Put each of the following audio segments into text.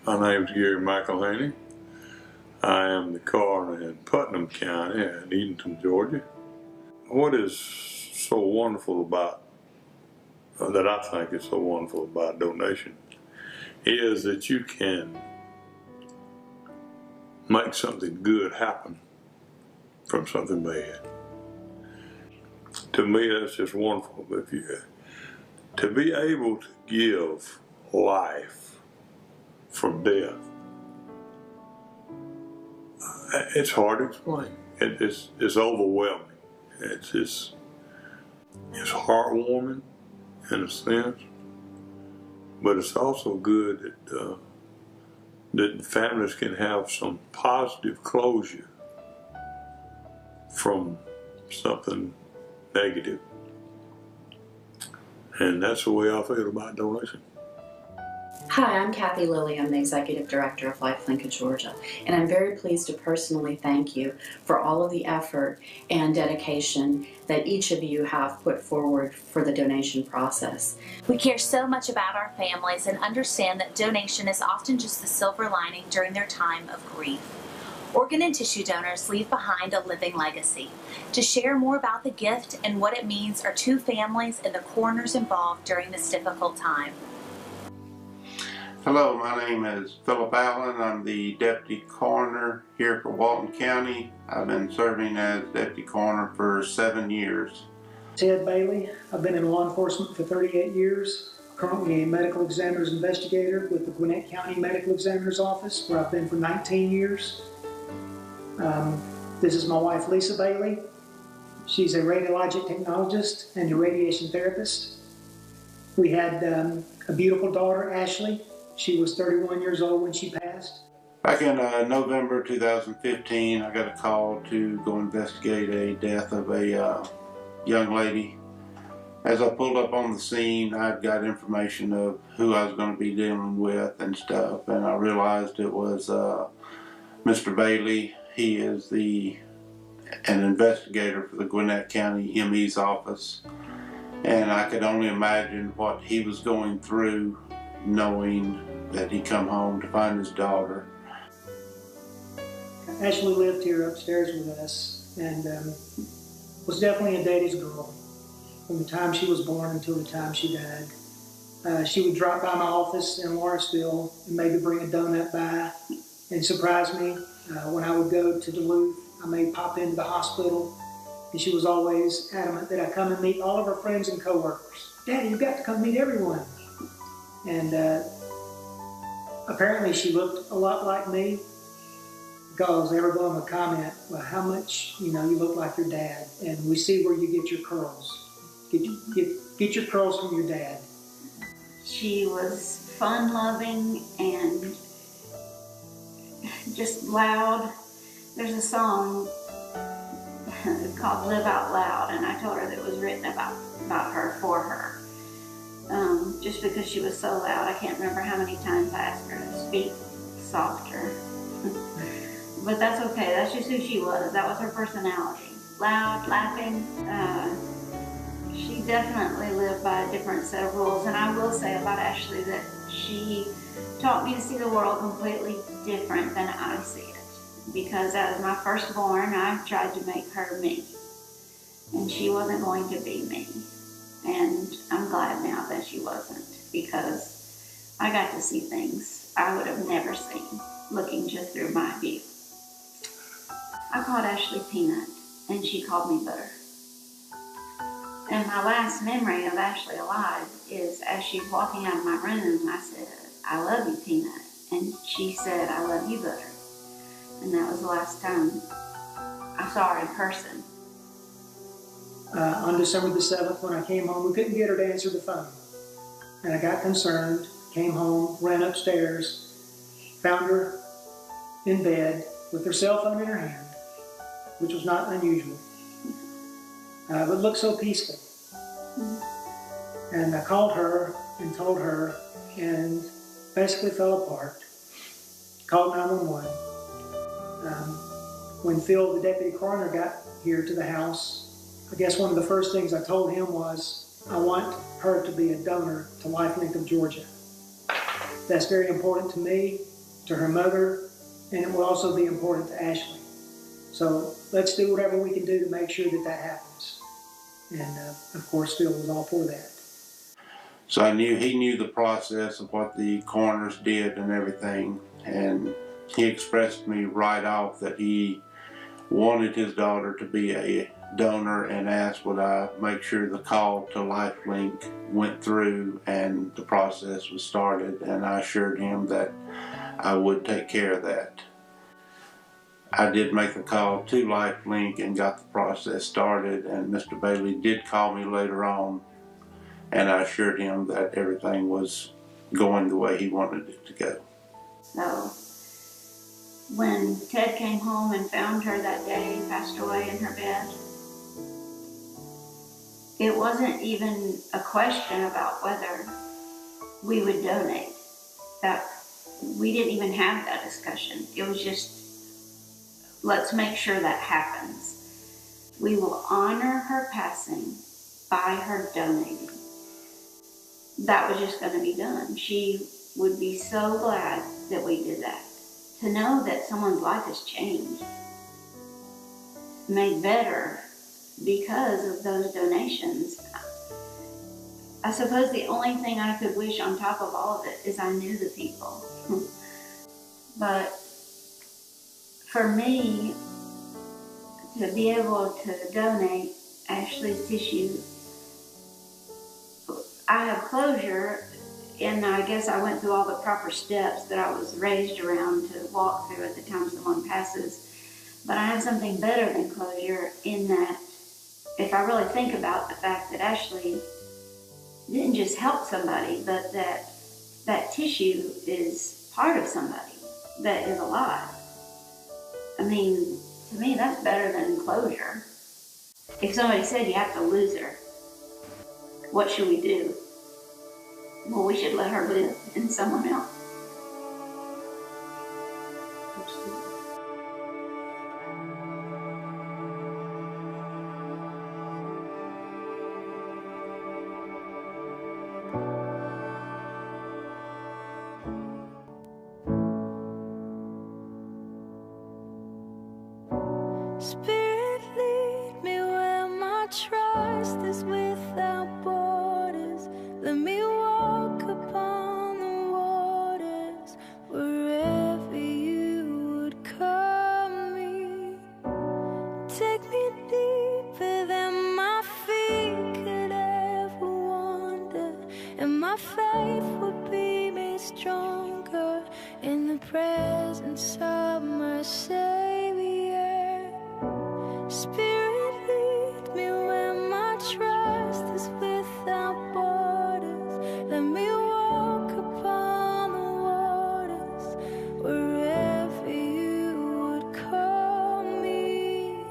My name is Gary McElhaney. I am the coroner in Putnam County in Edenton, Georgia. What is so wonderful about, that I think is so wonderful about donation, is that you can make something good happen from something bad. To me, that's just wonderful. To be able to give life from death, it's hard to explain. It's overwhelming. It's heartwarming in a sense, but it's also good that families can have some positive closure from something negative. And that's the way I feel about donation. Hi, I'm Kathy Lilly. I'm the Executive Director of Lifelink of Georgia, and I'm very pleased to personally thank you for all of the effort and dedication that each of you have put forward for the donation process. We care so much about our families and understand that donation is often just the silver lining during their time of grief. Organ and tissue donors leave behind a living legacy. To share more about the gift and what it means are two families and the coroners involved during this difficult time. Hello, my name is Philip Allen. I'm the Deputy Coroner here for Walton County. I've been serving as Deputy Coroner for 7 years. Ted Bailey. I've been in law enforcement for 38 years. Currently a medical examiner's investigator with the Gwinnett County Medical Examiner's Office, where I've been for 19 years. This is my wife, Lisa Bailey. She's a radiologic technologist and a radiation therapist. We had a beautiful daughter, Ashley. She was 31 years old when she passed. Back in November 2015, I got a call to go investigate a death of a young lady. As I pulled up on the scene, I got information of who I was going to be dealing with and stuff, and I realized it was Mr. Bailey. He is an investigator for the Gwinnett County ME's office, and I could only imagine what he was going through knowing that he come home to find his daughter. Ashley lived here upstairs with us and was definitely a daddy's girl from the time she was born until the time she died. She would drop by my office in Lawrenceville and maybe bring a donut by and surprise me. When I would go to Duluth, I may pop into the hospital, and she was always adamant that I come and meet all of her friends and coworkers. Daddy, you've got to come meet everyone. And apparently she looked a lot like me, because everyone would comment, well, how much, you look like your dad, and we see where you get your curls. Get your curls from your dad. She was fun-loving and just loud. There's a song called Live Out Loud, and I told her that it was written about her, for her. Just because she was so loud, I can't remember how many times I asked her to speak softer. But that's okay, that's just who she was. That was her personality. Loud, laughing. She definitely lived by a different set of rules, and I will say about Ashley that she taught me to see the world completely different than I see it. Because as my firstborn, I tried to make her me. And she wasn't going to be me. And I'm glad now that she wasn't, because I got to see things I would have never seen, looking just through my view. I called Ashley Peanut, and she called me Butter. And my last memory of Ashley alive is as she's walking out of my room, I said, I love you, Peanut. And she said, I love you, Butter. And that was the last time I saw her in person. On December the 7th, when I came home, we couldn't get her to answer the phone. And I got concerned, came home, ran upstairs, found her in bed with her cell phone in her hand, which was not unusual, but looked so peaceful. And I called her and told her, and basically fell apart. Called 911. When Phil, the deputy coroner, got here to the house, I guess one of the first things I told him was, I want her to be a donor to Lifelink of Georgia. That's very important to me, to her mother, and it will also be important to Ashley. So let's do whatever we can do to make sure that that happens. And of course, Phil was all for that. So he knew the process of what the coroners did and everything, and he expressed to me right off that he wanted his daughter to be a donor and asked would I make sure the call to LifeLink went through and the process was started, and I assured him that I would take care of that. I did make a call to LifeLink and got the process started, and Mr. Bailey did call me later on, and I assured him that everything was going the way he wanted it to go. So when Ted came home and found her that day, passed away in her bed, it wasn't even a question about whether we would donate. That we didn't even have that discussion. It was just, let's make sure that happens. We will honor her passing by her donating. That was just going to be done. She would be so glad that we did that. To know that someone's life has changed, made better because of those donations. I suppose the only thing I could wish on top of all of it is I knew the people. But for me, to be able to donate Ashley's tissue, I have closure, and I guess I went through all the proper steps that I was raised around to walk through at the time someone passes. But I have something better than closure in that if I really think about the fact that Ashley didn't just help somebody, but that tissue is part of somebody that is alive. I mean, to me, that's better than closure. If somebody said you have to lose her, what should we do? Well, we should let her live in someone else. Spirit, lead me where my trust is without borders. Let me walk upon the waters wherever you would call me. Take me deeper than my feet could ever wander, and my faith would be made stronger in the presence of my Savior. Spirit, lead me where my trust is without borders. Let me walk upon the waters wherever you would call me.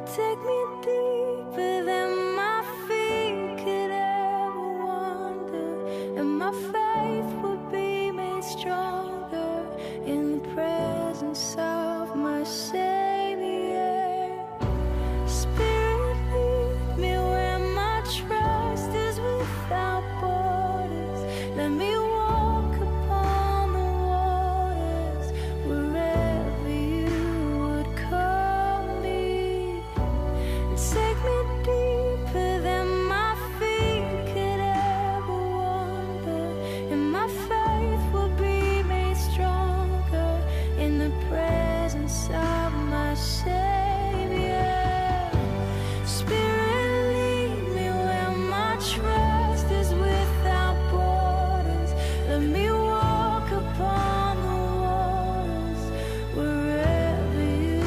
Take me deeper than my feet could ever wander, and my faith would be made stronger in the presence of my Savior. Spirit, lead me where my trust is without borders. Let me walk upon the waters wherever you would call me. Take me deeper than my feet could ever wander, and my faith will be made stronger in the presence of my Savior. Spirit, lead me where my trust is without borders. Let me walk upon the waters wherever you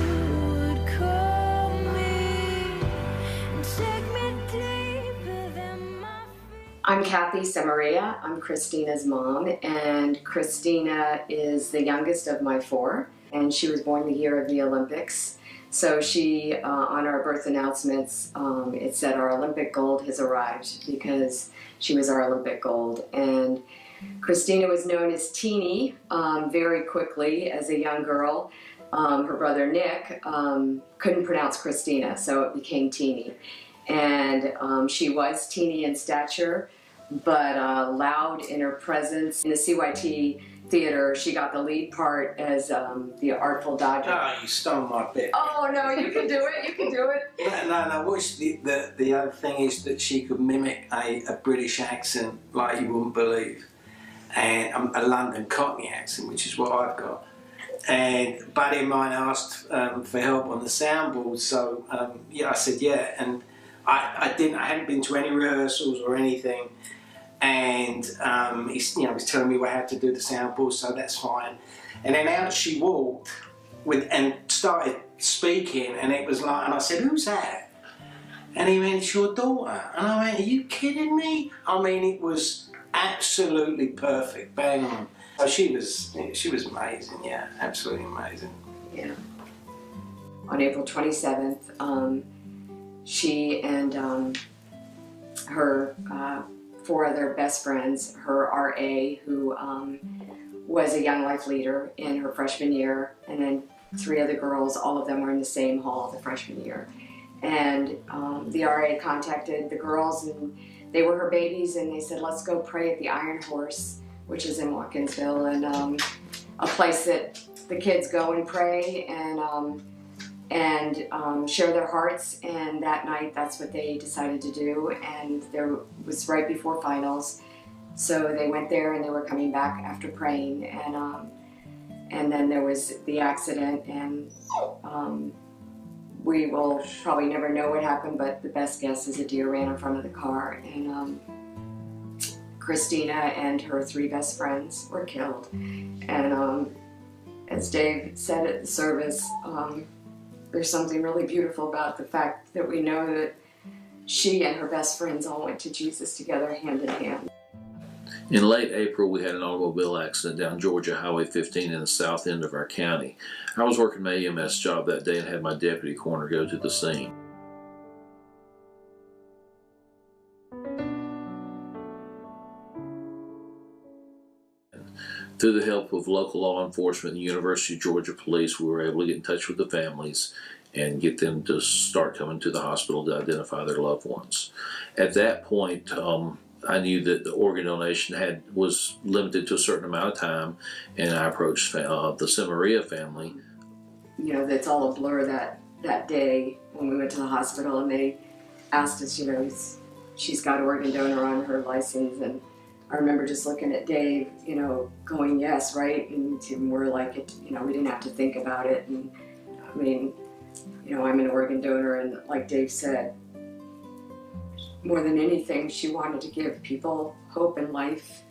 would call me. Take me deeper than my feet. I'm Kathy Samaria. I'm Christina's mom, and Christina is the youngest of my four, and she was born the year of the Olympics. So she, on our birth announcements, it said our Olympic gold has arrived because she was our Olympic gold. And Christina was known as Teeny very quickly as a young girl. Her brother Nick couldn't pronounce Christina, so it became Teeny. And she was teeny in stature, but loud in her presence. In the CYT theater, she got the lead part as the Artful Dodger. Oh, you stole my bit. Oh no, you can do it, you can do it. No, the other thing is that she could mimic a British accent like you wouldn't believe. And a London Cockney accent, which is what I've got. And a buddy of mine asked for help on the soundboard, so yeah, I said yeah. And I hadn't been to any rehearsals or anything. And he's telling me how to do the soundboard, so that's fine. And then out she walked and started speaking, and it was like, and I said, "Who's that?" And he went, "It's your daughter." And I went, "Are you kidding me?" I mean, it was absolutely perfect, bang on. So she was amazing, yeah, absolutely amazing. Yeah. On April 27th, she and her 4 other best friends, her RA, who was a Young Life leader in her freshman year, and then 3 other girls, all of them were in the same hall the freshman year. And the RA contacted the girls, and they were her babies, and they said, "Let's go pray at the Iron Horse," which is in Watkinsville, and a place that the kids go and pray and share their hearts. And that night, that's what they decided to do. And there was right before finals, so they went there, and they were coming back after praying, and then there was the accident, and we will probably never know what happened, but the best guess is a deer ran in front of the car, and Christina and her 3 best friends were killed. And as Dave said at the service, there's something really beautiful about the fact that we know that she and her best friends all went to Jesus together, hand in hand. In late April, we had an automobile accident down Georgia Highway 15 in the south end of our county. I was working my EMS job that day and had my deputy coroner go to the scene. Through the help of local law enforcement and the University of Georgia Police, we were able to get in touch with the families and get them to start coming to the hospital to identify their loved ones. At that point, I knew that the organ donation was limited to a certain amount of time, and I approached the Samaria family. You know, it's all a blur that day when we went to the hospital, and they asked us, you know, she's got organ donor on her license, and I remember just looking at Dave, you know, going, yes, right? And we're like, you know, we didn't have to think about it. And I mean, you know, I'm an organ donor, and like Dave said, more than anything, she wanted to give people hope in life.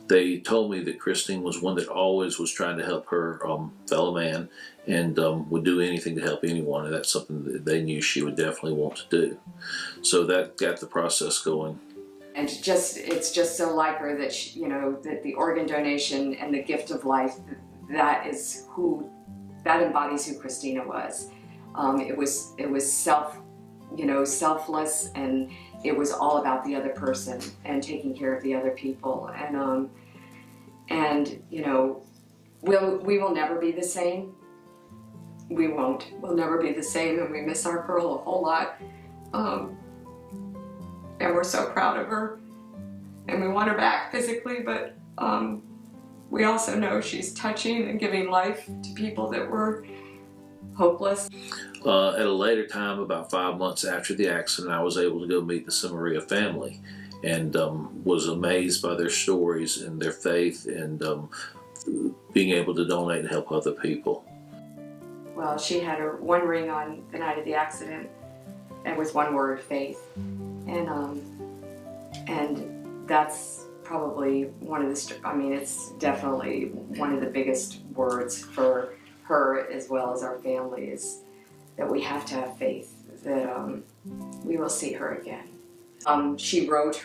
They told me that Christine was one that always was trying to help her fellow man, and would do anything to help anyone, and that's something that they knew she would definitely want to do. So that got the process going. And it's just so like her that she, you know, that the organ donation and the gift of life, that embodies who Christina was. It was selfless, and it was all about the other person and taking care of the other people. And you know, we will never be the same. We won't. We'll never be the same, and we miss our girl a whole lot. And we're so proud of her, and we want her back physically, but we also know she's touching and giving life to people that were hopeless. At a later time, about 5 months after the accident, I was able to go meet the Samaria family, and was amazed by their stories and their faith, and being able to donate and help other people. Well, she had her 1 ring on the night of the accident, and with 1 word, faith. And that's probably one of the, I mean, it's definitely one of the biggest words for her as well as our family, is that we have to have faith that we will see her again. She wrote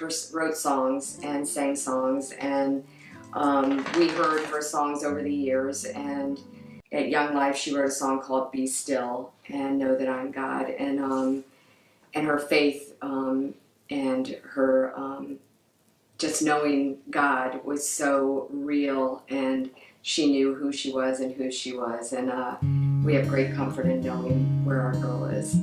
songs and sang songs, and we heard her songs over the years. And at Young Life, she wrote a song called "Be Still" and "Know That I'm God." And her faith and her just knowing God was so real, and she knew who she was and who she was. And we have great comfort in knowing where our girl is.